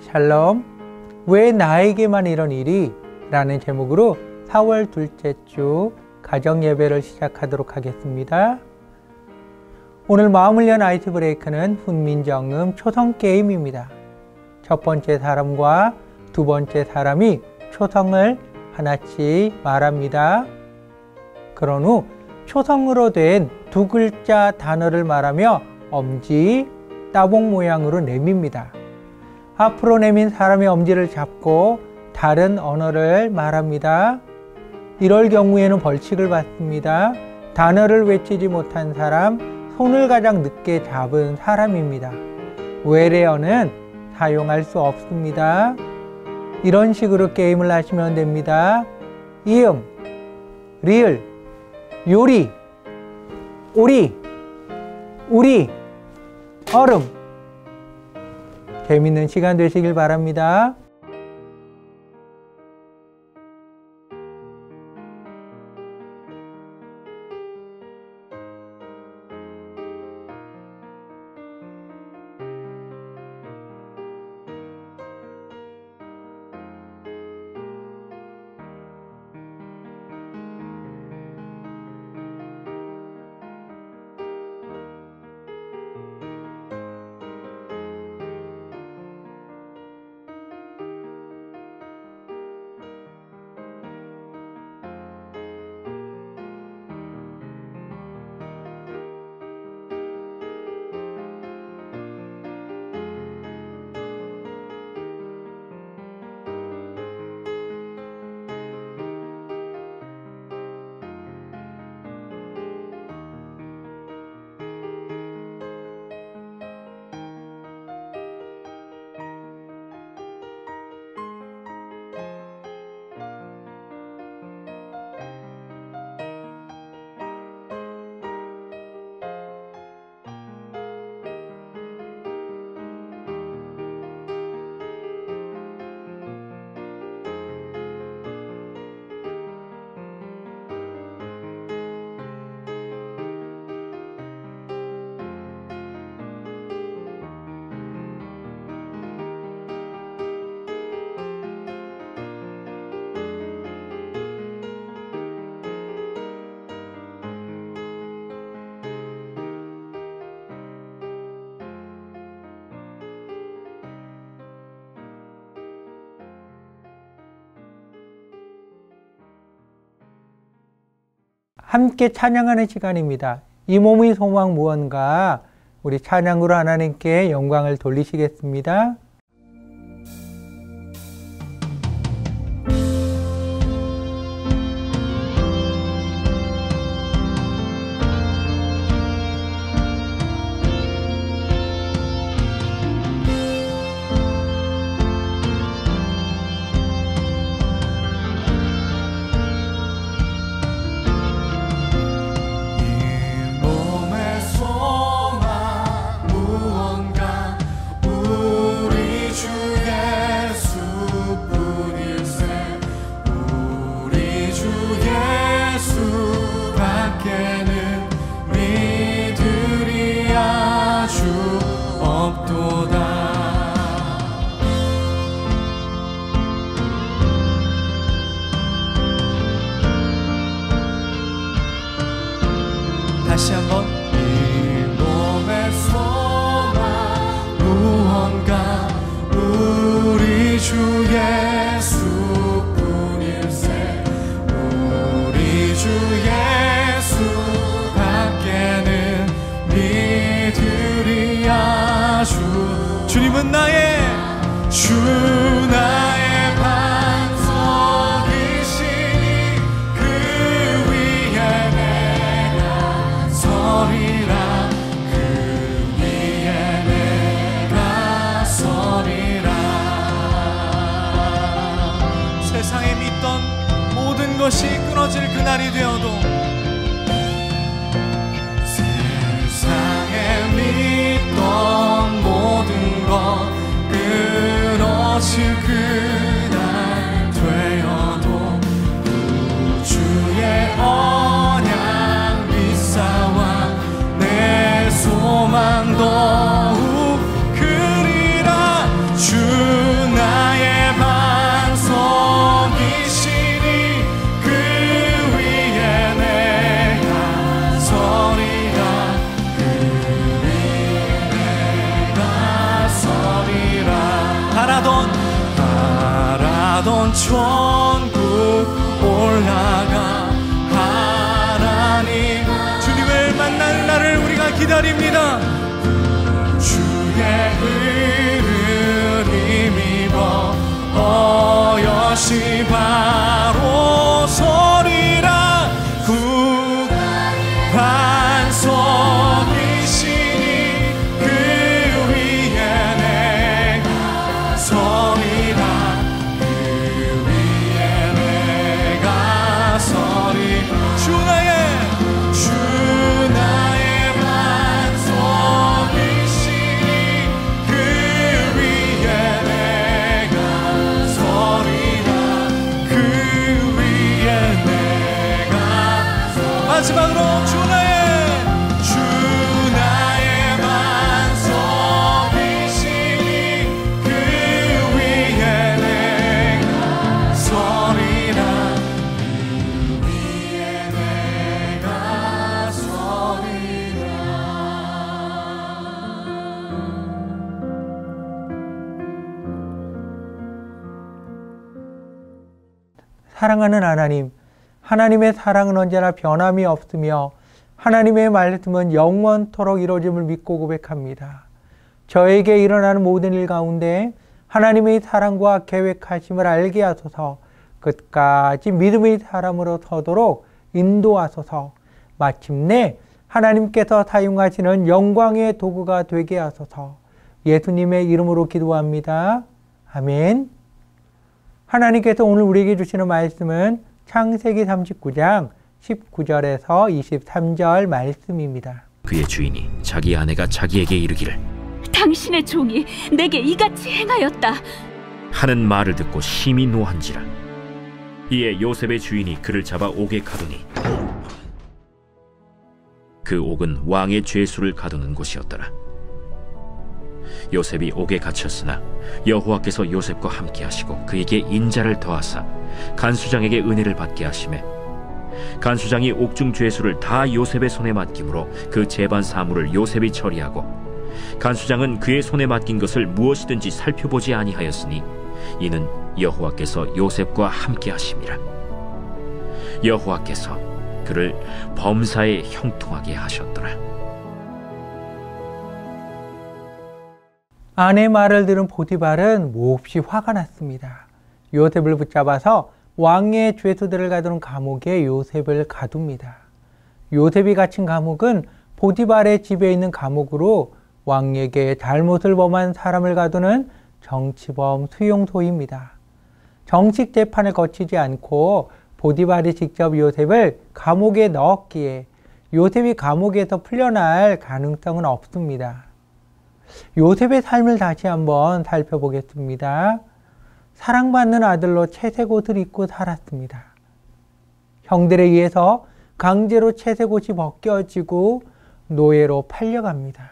샬롬, 왜 나에게만 이런 일이? 라는 제목으로 4월 둘째 주 가정예배를 시작하도록 하겠습니다. 오늘 마음을 연 IT 브레이크는 훈민정음 초성게임입니다. 첫 번째 사람과 두 번째 사람이 초성을 하나씩 말합니다. 그런 후 초성으로 된 두 글자 단어를 말하며 엄지, 따봉 모양으로 내밉니다. 앞으로 내민 사람의 엄지를 잡고 다른 언어를 말합니다. 이럴 경우에는 벌칙을 받습니다. 단어를 외치지 못한 사람, 손을 가장 늦게 잡은 사람입니다. 외래어는 사용할 수 없습니다. 이런 식으로 게임을 하시면 됩니다. 이응, 리을, 요리, 오리, 우리, 얼음. 재밌는 시간 되시길 바랍니다. 함께 찬양하는 시간입니다. 이 몸의 소망 무언가, 우리 찬양으로 하나님께 영광을 돌리시겠습니다. 다시 한번 이 몸의 소망 무언가 우리 주 예수뿐일세 우리 주 예수 밖에는 믿으리야 주님은 나의 주 나의 것이 끊어질 그날이 되어도 세상에 믿던 모든 것 끊어질 그날 되어도 주의 언약 믿사와 내 소망 더욱 크리라 주 천국 올라가 하나님 주님을 만날 날을 우리가 기다립니다. 주의 은을 힘입어 어여시 바로 서리라. 구반 서리시니 그 위에 내가 서리라. 그 위에 내가 서리. 주 나의 반석이시니 그 위에 내가 서리라. 그 위에 내가 마지막으로 주 나의 반석이시니 그 위에 내가 서리라. 그 위에 내가 서리라. 사랑하는 하나님, 하나님의 사랑은 언제나 변함이 없으며 하나님의 말씀은 영원토록 이루어짐을 믿고 고백합니다. 저에게 일어나는 모든 일 가운데 하나님의 사랑과 계획하심을 알게 하소서. 끝까지 믿음의 사람으로 서도록 인도하소서. 마침내 하나님께서 사용하시는 영광의 도구가 되게 하소서. 예수님의 이름으로 기도합니다. 아멘. 하나님께서 오늘 우리에게 주시는 말씀은 창세기 39장 19절에서 23절 말씀입니다. 그의 주인이 자기 아내가 자기에게 이르기를 당신의 종이 내게 이같이 행하였다 하는 말을 듣고 심히 노한지라. 이에 요셉의 주인이 그를 잡아 옥에 가두니 그 옥은 왕의 죄수를 가두는 곳이었더라. 요셉이 옥에 갇혔으나 여호와께서 요셉과 함께 하시고 그에게 인자를 더하사 간수장에게 은혜를 받게 하시매 간수장이 옥중 죄수를 다 요셉의 손에 맡김으로 그 재반 사물을 요셉이 처리하고 간수장은 그의 손에 맡긴 것을 무엇이든지 살펴보지 아니하였으니 이는 여호와께서 요셉과 함께 하심이라. 여호와께서 그를 범사에 형통하게 하셨더라. 아내의 말을 들은 보디발은 몹시 화가 났습니다. 요셉을 붙잡아서 왕의 죄수들을 가두는 감옥에 요셉을 가둡니다. 요셉이 갇힌 감옥은 보디발의 집에 있는 감옥으로 왕에게 잘못을 범한 사람을 가두는 정치범 수용소입니다. 정식 재판을 거치지 않고 보디발이 직접 요셉을 감옥에 넣었기에 요셉이 감옥에서 풀려날 가능성은 없습니다. 요셉의 삶을 다시 한번 살펴보겠습니다. 사랑받는 아들로 채색 옷을 입고 살았습니다. 형들에 의해서 강제로 채색 옷이 벗겨지고 노예로 팔려갑니다.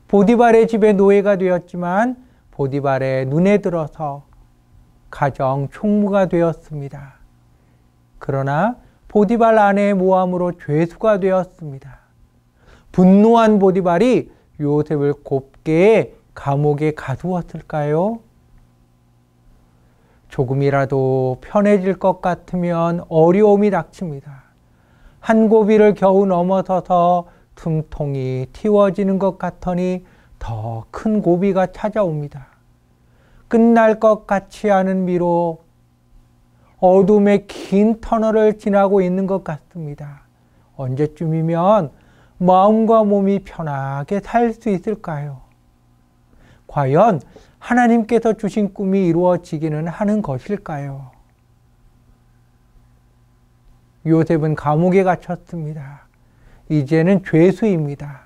보디발의 집에 노예가 되었지만 보디발의 눈에 들어서 가정 총무가 되었습니다. 그러나 보디발 아내의 모함으로 죄수가 되었습니다. 분노한 보디발이 요셉을 곱게 감옥에 가두었을까요? 조금이라도 편해질 것 같으면 어려움이 닥칩니다. 한 고비를 겨우 넘어서서 숨통이 틔워지는 것 같으니 더 큰 고비가 찾아옵니다. 끝날 것 같지 않은 미로 어둠의 긴 터널을 지나고 있는 것 같습니다. 언제쯤이면 마음과 몸이 편하게 살 수 있을까요? 과연 하나님께서 주신 꿈이 이루어지기는 하는 것일까요? 요셉은 감옥에 갇혔습니다. 이제는 죄수입니다.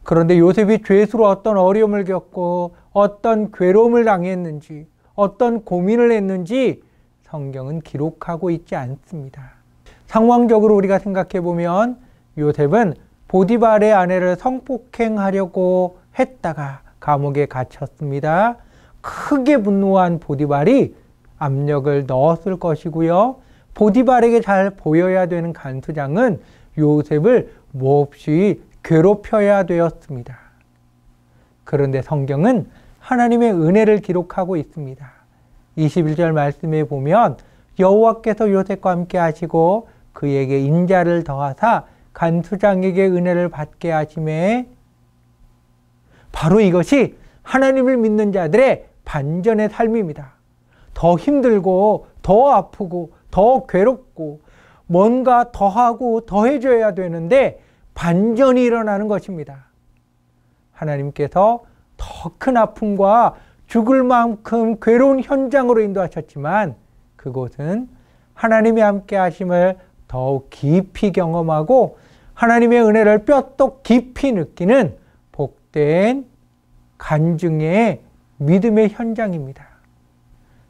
그런데 요셉이 죄수로 어떤 어려움을 겪고 어떤 괴로움을 당했는지, 어떤 고민을 했는지 성경은 기록하고 있지 않습니다. 상황적으로 우리가 생각해 보면 요셉은 보디발의 아내를 성폭행하려고 했다가 감옥에 갇혔습니다. 크게 분노한 보디발이 압력을 넣었을 것이고요. 보디발에게 잘 보여야 되는 간수장은 요셉을 몹시 괴롭혀야 되었습니다. 그런데 성경은 하나님의 은혜를 기록하고 있습니다. 21절 말씀에 보면 여호와께서 요셉과 함께 하시고 그에게 인자를 더하사 간수장에게 은혜를 받게 하심에, 바로 이것이 하나님을 믿는 자들의 반전의 삶입니다. 더 힘들고 더 아프고 더 괴롭고 뭔가 더하고 더해줘야 되는데 반전이 일어나는 것입니다. 하나님께서 더 큰 아픔과 죽을 만큼 괴로운 현장으로 인도하셨지만 그곳은 하나님이 함께 하심을 더욱 깊이 경험하고 하나님의 은혜를 뼈독 깊이 느끼는 복된 간증의 믿음의 현장입니다.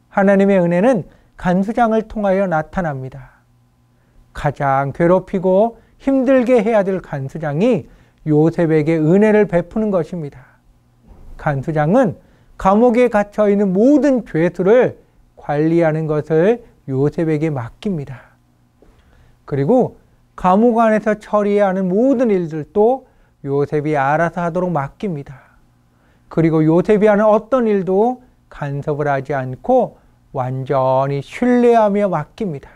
하나님의 은혜는 간수장을 통하여 나타납니다. 가장 괴롭히고 힘들게 해야 될 간수장이 요셉에게 은혜를 베푸는 것입니다. 간수장은 감옥에 갇혀 있는 모든 죄수를 관리하는 것을 요셉에게 맡깁니다. 그리고 감옥 안에서 처리해야 하는 모든 일들도 요셉이 알아서 하도록 맡깁니다. 그리고 요셉이 하는 어떤 일도 간섭을 하지 않고 완전히 신뢰하며 맡깁니다.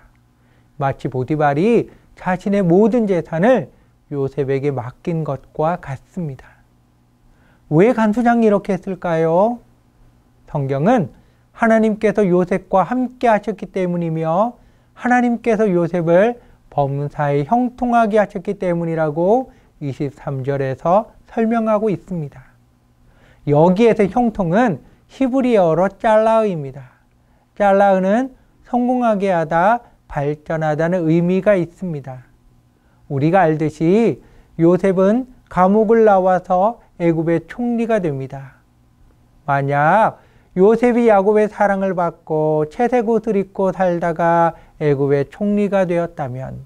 마치 보디발이 자신의 모든 재산을 요셉에게 맡긴 것과 같습니다. 왜 간수장이 이렇게 했을까요? 성경은 하나님께서 요셉과 함께 하셨기 때문이며 하나님께서 요셉을 범사에 형통하게 하셨기 때문이라고 23절에서 설명하고 있습니다. 여기에서 형통은 히브리어로 짤라흐입니다. 짤라흐는 성공하게 하다, 발전하다는 의미가 있습니다. 우리가 알듯이 요셉은 감옥을 나와서 애굽의 총리가 됩니다. 만약 요셉이 야곱의 사랑을 받고 채색 옷을 입고 살다가 애굽의 총리가 되었다면,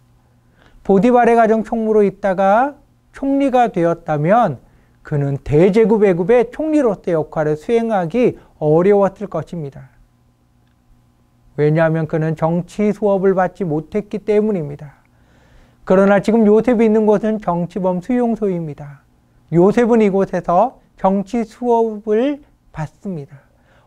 보디발의 가정 총무로 있다가 총리가 되었다면 그는 대제국 애굽의 총리로서의 역할을 수행하기 어려웠을 것입니다. 왜냐하면 그는 정치 수업을 받지 못했기 때문입니다. 그러나 지금 요셉이 있는 곳은 정치범 수용소입니다. 요셉은 이곳에서 정치 수업을 받습니다.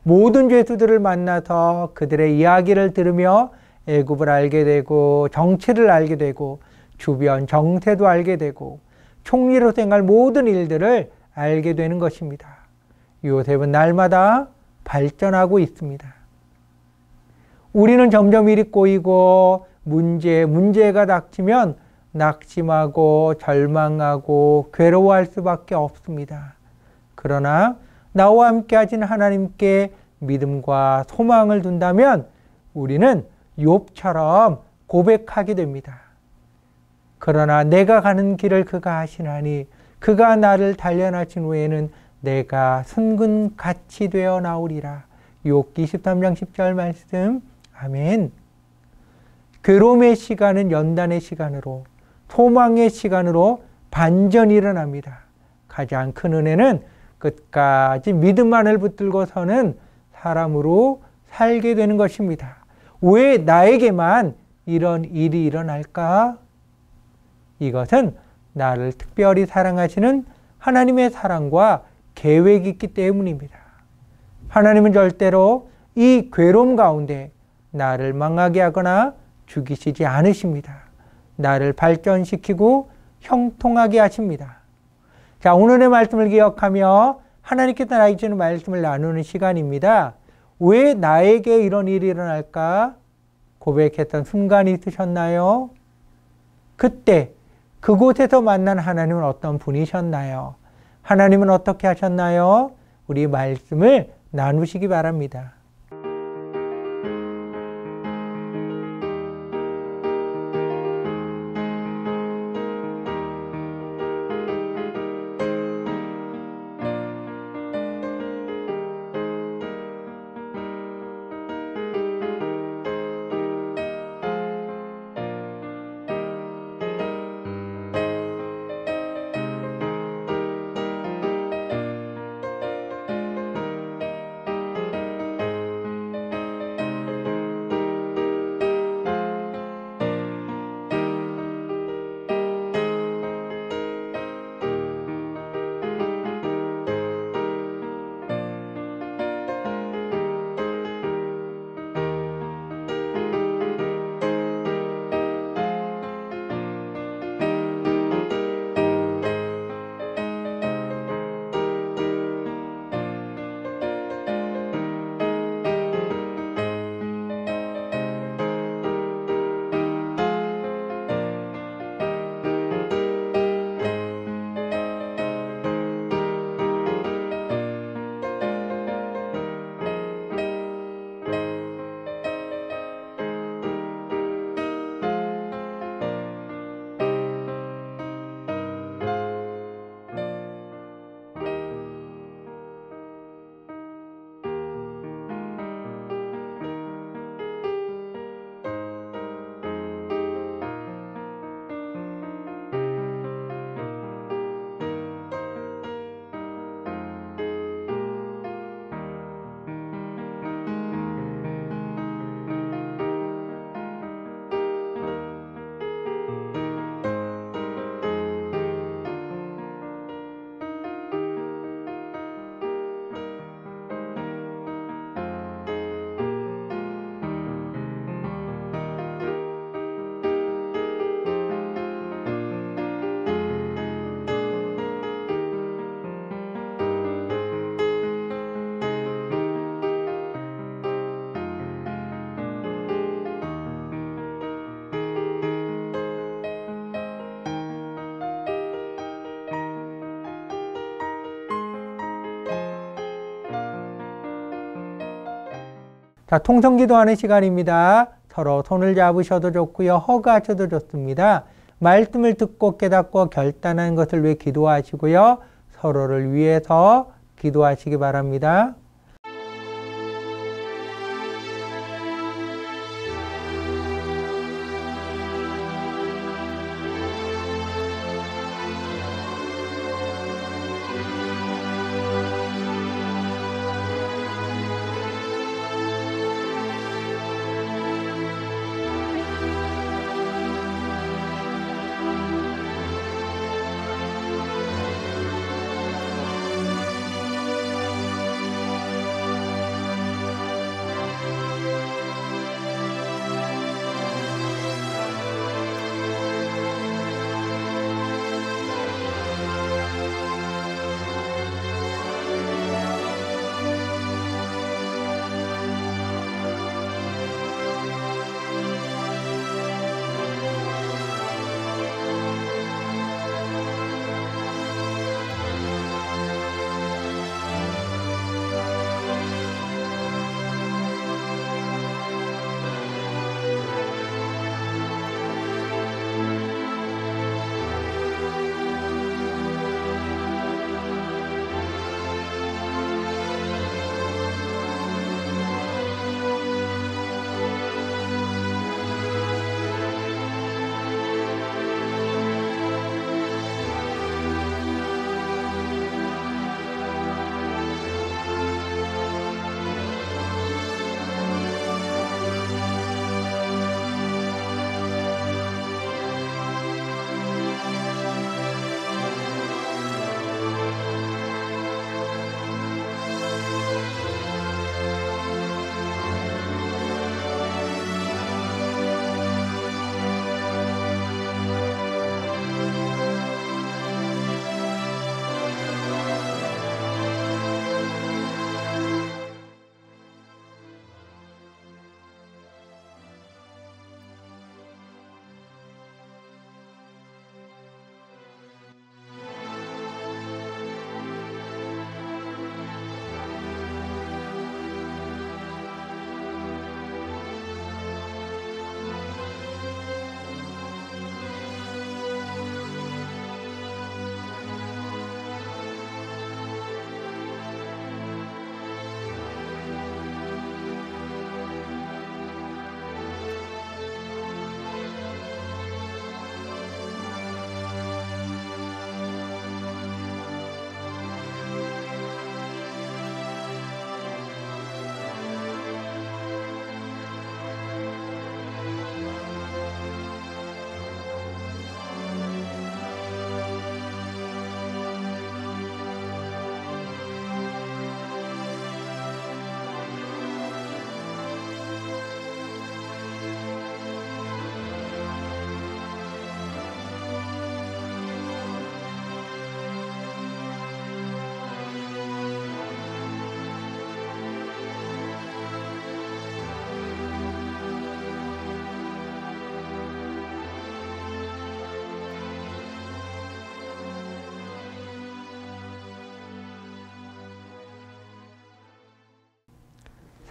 모든 죄수들을 만나서 그들의 이야기를 들으며 애굽을 알게 되고 정치를 알게 되고 주변 정세도 알게 되고 총리로 생활 모든 일들을 알게 되는 것입니다. 요셉은 날마다 발전하고 있습니다. 우리는 점점 일이 꼬이고 문제가 닥치면 낙심하고 절망하고 괴로워할 수밖에 없습니다. 그러나 나와 함께 하신 하나님께 믿음과 소망을 둔다면 우리는 욥처럼 고백하게 됩니다. 그러나 내가 가는 길을 그가 하시나니 그가 나를 단련하신 후에는 내가 순근같이 되어 나오리라. 욥기 23장 10절 말씀. 아멘. 괴로움의 시간은 연단의 시간으로, 소망의 시간으로 반전이 일어납니다. 가장 큰 은혜는 끝까지 믿음만을 붙들고 서는 사람으로 살게 되는 것입니다. 왜 나에게만 이런 일이 일어날까? 이것은 나를 특별히 사랑하시는 하나님의 사랑과 계획이 있기 때문입니다. 하나님은 절대로 이 괴로움 가운데 나를 망하게 하거나 죽이시지 않으십니다. 나를 발전시키고 형통하게 하십니다. 자, 오늘의 말씀을 기억하며 하나님께서 나에게 주는 말씀을 나누는 시간입니다. 왜 나에게 이런 일이 일어날까? 고백했던 순간이 있으셨나요? 그때 그곳에서 만난 하나님은 어떤 분이셨나요? 하나님은 어떻게 하셨나요? 우리 말씀을 나누시기 바랍니다. 자, 통성기도하는 시간입니다. 서로 손을 잡으셔도 좋고요. 허그하셔도 좋습니다. 말씀을 듣고 깨닫고 결단하는 것을 위해 기도하시고요. 서로를 위해서 기도하시기 바랍니다.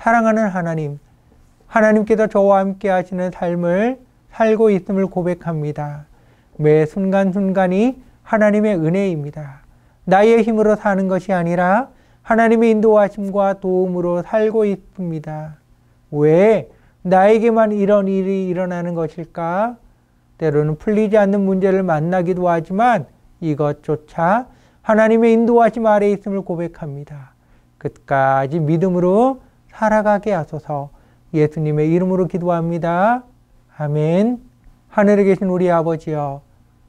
사랑하는 하나님, 하나님께서 저와 함께 하시는 삶을 살고 있음을 고백합니다. 매 순간순간이 하나님의 은혜입니다. 나의 힘으로 사는 것이 아니라 하나님의 인도하심과 도움으로 살고 있습니다. 왜 나에게만 이런 일이 일어나는 것일까? 때로는 풀리지 않는 문제를 만나기도 하지만 이것조차 하나님의 인도하심 아래에 있음을 고백합니다. 끝까지 믿음으로 살아가게 하소서. 예수님의 이름으로 기도합니다. 아멘. 하늘에 계신 우리 아버지여,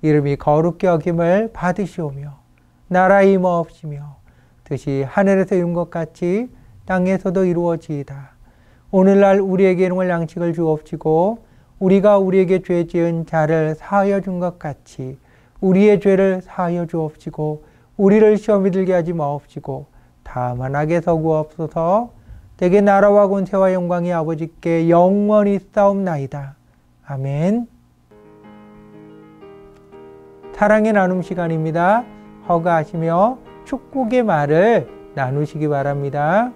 이름이 거룩히 여김을 받으시오며 나라의 임하옵시며 뜻이 하늘에서 이룬 것 같이 땅에서도 이루어지이다. 오늘날 우리에게 일용할 양식을 주옵시고 우리가 우리에게 죄 지은 자를 사하여 준 것 같이 우리의 죄를 사하여 주옵시고 우리를 시험에 들게 하지 마옵시고 다만 악에서 구하옵소서. 대개 나라와 권세와 영광이 아버지께 영원히 싸움나이다. 아멘. 사랑의 나눔 시간입니다. 허가하시며 축복의 말을 나누시기 바랍니다.